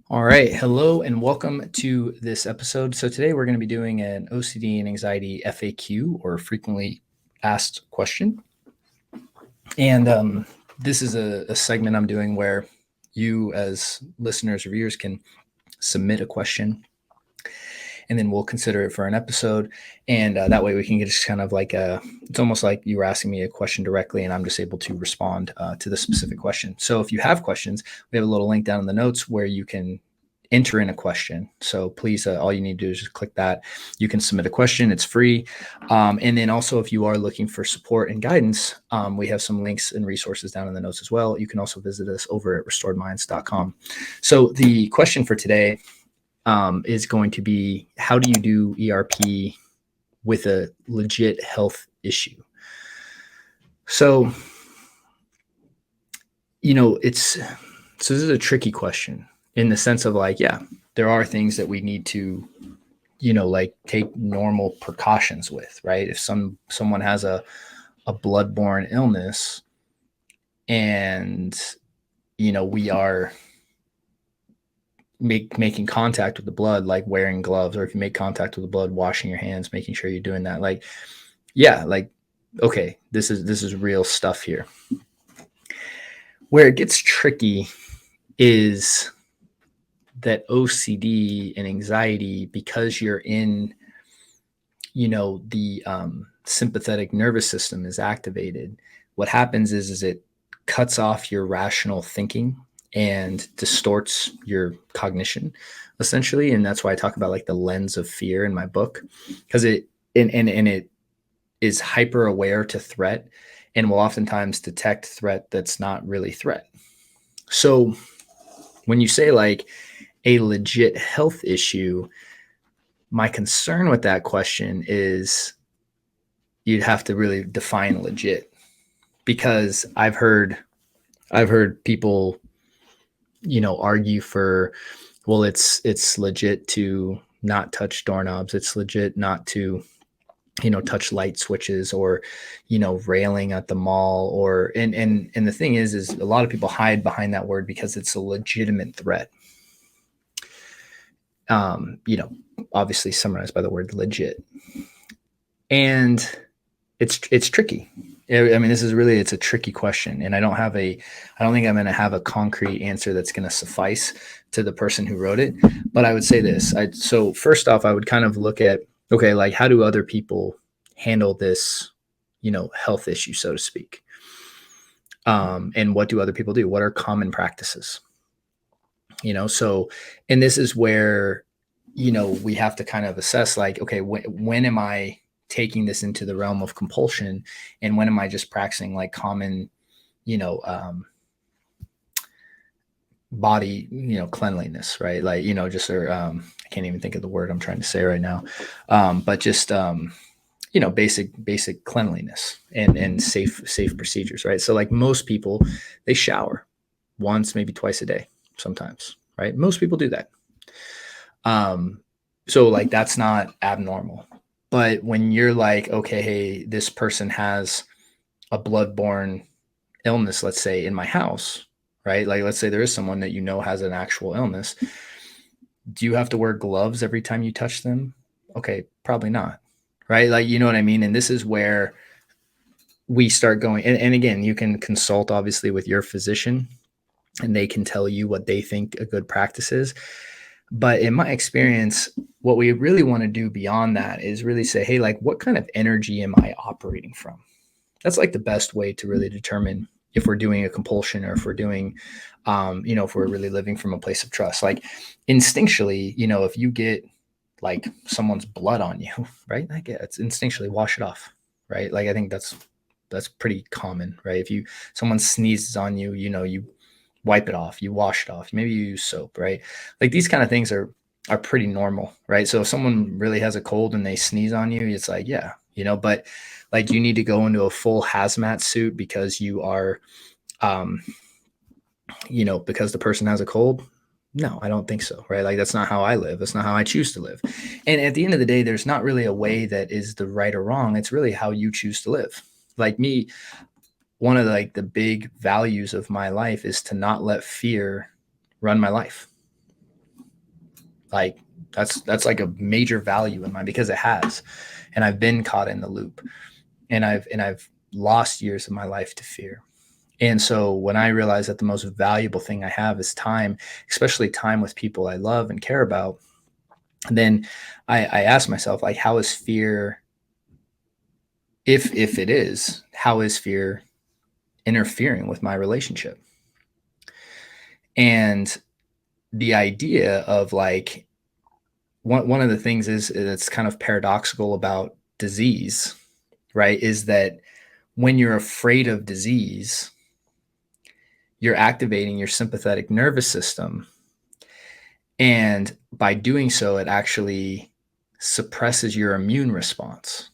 All right. Hello and welcome to this episode. So, today we're going to be doing an OCD and anxiety FAQ or frequently asked question. And this is a segment I'm doing where you, as listeners or viewers, can submit a question and then we'll consider it for an episode. And that way we can get just kind of like it's almost like you were asking me a question directly and I'm just able to respond to the specific question. So, if you have questions, we have a little link down in the notes where you can enter in a question. So please, all you need to do is just click that. You can submit a question. It's free. And then also, if you are looking for support and guidance, we have some links and resources down in the notes as well. You can also visit us over at restoredminds.com. So the question for today is going to be, how do you do ERP with a legit health issue? So, this is a tricky question in the sense of like, yeah, there are things that we need to, like take normal precautions with, right? If someone has a bloodborne illness and, we are making contact with the blood, like wearing gloves, or if you make contact with the blood, washing your hands, making sure you're doing that. Like, yeah, like, okay, this is real stuff here. Where it gets tricky is that OCD and anxiety, because you're in, the sympathetic nervous system is activated. What happens is it cuts off your rational thinking and distorts your cognition, essentially. And that's why I talk about like the lens of fear in my book, because it is hyper aware to threat and will oftentimes detect threat that's not really threat. So when you say like a legit health issue, my concern with that question is you'd have to really define legit, because I've heard people, argue for, well, it's legit to not touch doorknobs. It's legit not to, touch light switches or, railing at the mall, or and the thing is a lot of people hide behind that word because it's a legitimate threat. Obviously summarized by the word legit. And it's tricky. I mean, it's a tricky question, and I don't think I'm going to have a concrete answer that's going to suffice to the person who wrote it. But I would say this. So first off, I would kind of look at, okay, like how do other people handle this, health issue, so to speak? And what do other people do? What are common practices? So, and this is where, we have to kind of assess like, okay, when am I taking this into the realm of compulsion, and when am I just practicing like common, body, cleanliness, right? Like, just, or, I can't even think of the word I'm trying to say right now. But just, basic cleanliness and safe procedures, right? So like most people, they shower once, maybe twice a day sometimes, right? Most people do that. So like that's not abnormal. But when you're like, okay, hey, this person has a bloodborne illness, let's say in my house, right? Like let's say there is someone that has an actual illness. Do you have to wear gloves every time you touch them? Okay, probably not. Right? Like, you know what I mean? And this is where we start going. And again, you can consult obviously with your physician and they can tell you what they think a good practice is. But in my experience, what we really want to do beyond that is really say, hey, like, what kind of energy am I operating from? That's like the best way to really determine if we're doing a compulsion, or if we're doing, if we're really living from a place of trust. Like instinctually, if you get like someone's blood on you, right? Like, yeah, it's instinctually wash it off, right? Like I think that's pretty common, right? If someone sneezes on you, you wipe it off, you wash it off, maybe you use soap, right? Like these kind of things are pretty normal, right? So if someone really has a cold and they sneeze on you, it's like, yeah, but like you need to go into a full hazmat suit because you are, because the person has a cold. No, I don't think so, right? Like that's not how I live. That's not how I choose to live. And at the end of the day, there's not really a way that is the right or wrong. It's really how you choose to live. Like me, one of like the big values of my life is to not let fear run my life. Like that's like a major value in mine because it has. And I've been caught in the loop, and I've lost years of my life to fear. And so when I realize that the most valuable thing I have is time, especially time with people I love and care about, then I ask myself, like, how is fear, if it is, how is fear interfering with my relationship? And the idea of like one of the things is that's kind of paradoxical about disease, right? Is that when you're afraid of disease, you're activating your sympathetic nervous system. And by doing so, it actually suppresses your immune response.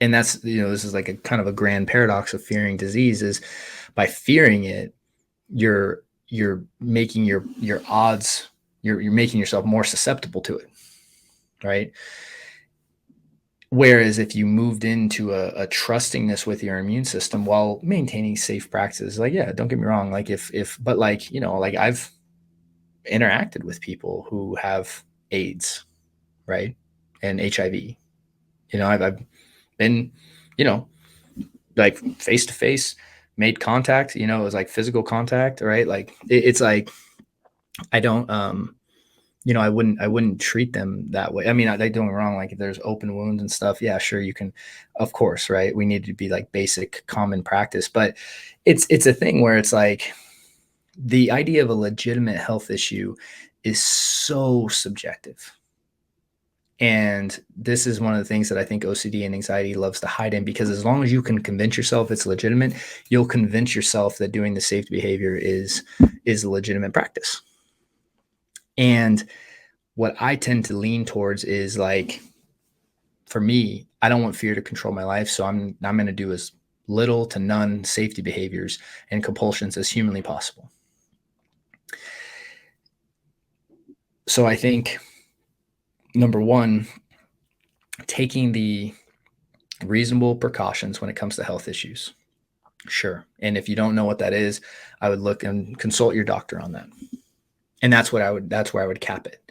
And that's, this is like a kind of a grand paradox of fearing disease is by fearing it, you're making your odds, you're making yourself more susceptible to it, right? Whereas if you moved into a trustingness with your immune system while maintaining safe practices, like, yeah, don't get me wrong, like but like, like I've interacted with people who have AIDS, right? And HIV. I've been, you know, like face to face, made contact, it was like physical contact, right? Like it's like, I don't, I wouldn't treat them that way. I mean, they don't get me wrong. Like if there's open wounds and stuff, yeah, sure. You can, of course, right. We need to be like basic common practice, but it's a thing where it's like the idea of a legitimate health issue is so subjective. And this is one of the things that I think OCD and anxiety loves to hide in, because as long as you can convince yourself it's legitimate, you'll convince yourself that doing the safe behavior is a legitimate practice. And what I tend to lean towards is like, for me, I don't want fear to control my life. So I'm going to do as little to none safety behaviors and compulsions as humanly possible. So I think, number one, taking the reasonable precautions when it comes to health issues. Sure. And if you don't know what that is, I would look and consult your doctor on that. And that's where I would cap it.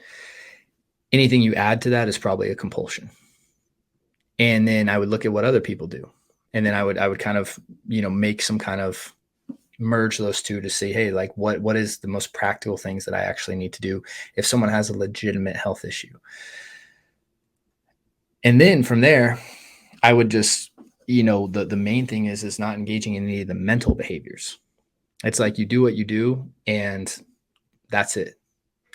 Anything you add to that is probably a compulsion. And then I would look at what other people do. And then I would kind of, make some kind of merge those two to see, hey, like what is the most practical things that I actually need to do if someone has a legitimate health issue. And then from there, I would just, the main thing is not engaging in any of the mental behaviors. It's like you do what you do and that's it.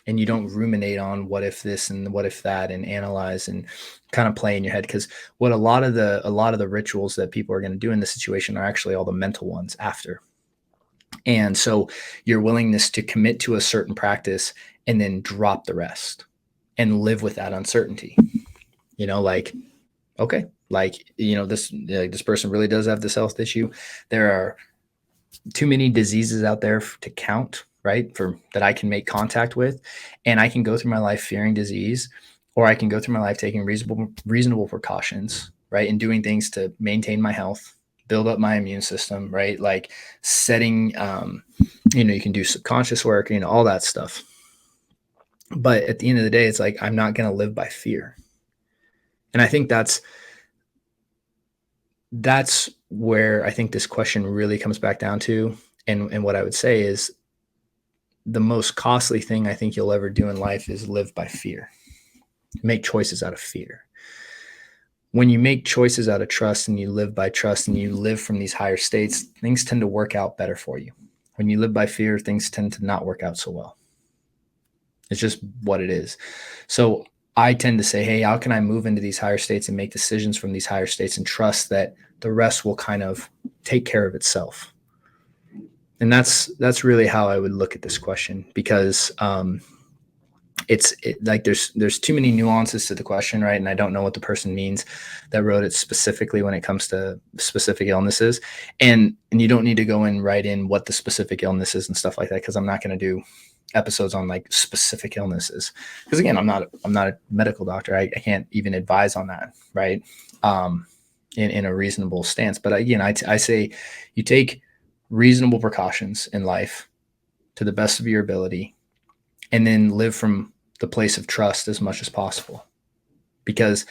And you don't ruminate on what if this and what if that and analyze and kind of play in your head. Because what a lot of the rituals that people are going to do in this situation are actually all the mental ones after. And so your willingness to commit to a certain practice and then drop the rest and live with that uncertainty, like, okay, like, this person really does have this health issue. There are too many diseases out there to count, right? For that I can make contact with, and I can go through my life fearing disease, or I can go through my life taking reasonable precautions, right? And doing things to maintain my health, build up my immune system, right? Like setting, you can do subconscious work, all that stuff. But at the end of the day, it's like, I'm not going to live by fear. And I think that's where I think this question really comes back down to. And what I would say is the most costly thing I think you'll ever do in life is live by fear, make choices out of fear. When you make choices out of trust and you live by trust and you live from these higher states, things tend to work out better for you. When you live by fear, things tend to not work out so well. It's just what it is. So I tend to say, hey, how can I move into these higher states and make decisions from these higher states and trust that the rest will kind of take care of itself? And that's really how I would look at this question, because it's like there's too many nuances to the question, right? And I don't know what the person means that wrote it specifically when it comes to specific illnesses. And you don't need to go in right in what the specific illness is and stuff like that, because I'm not going to do episodes on like specific illnesses, because again, I'm not a medical doctor. I can't even advise on that, right? In a reasonable stance. But again, I say you take reasonable precautions in life to the best of your ability, and then live from the place of trust as much as possible, because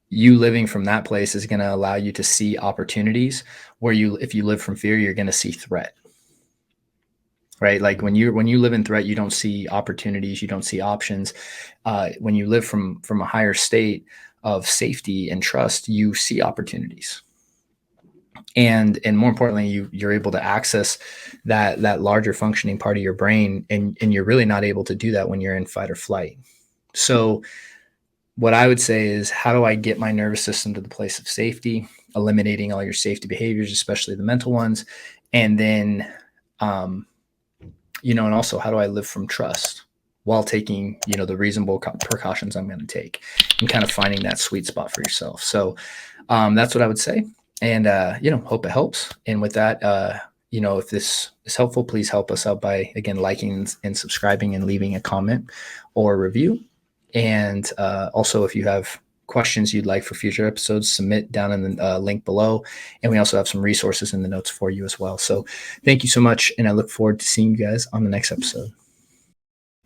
you living from that place is going to allow you to see opportunities where if you live from fear, you're going to see threat, right? Like when you live in threat, you don't see opportunities, you don't see options. When you live from a higher state of safety and trust, you see opportunities. And more importantly, you're able to access that larger functioning part of your brain, and you're really not able to do that when you're in fight or flight. So what I would say is, how do I get my nervous system to the place of safety, eliminating all your safety behaviors, especially the mental ones, and then and also, how do I live from trust while taking the reasonable precautions I'm going to take, and kind of finding that sweet spot for yourself. So that's what I would say. And, hope it helps. And with that, if this is helpful, please help us out by, again, liking and subscribing and leaving a comment or a review. And also, if you have questions you'd like for future episodes, submit down in the link below. And we also have some resources in the notes for you as well. So thank you so much. And I look forward to seeing you guys on the next episode.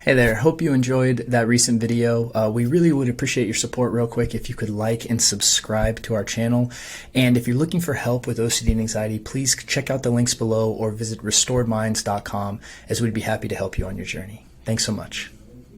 Hey there, hope you enjoyed that recent video. We really would appreciate your support real quick if you could like and subscribe to our channel. And if you're looking for help with OCD and anxiety, please check out the links below or visit restoredminds.com, as we'd be happy to help you on your journey. Thanks so much.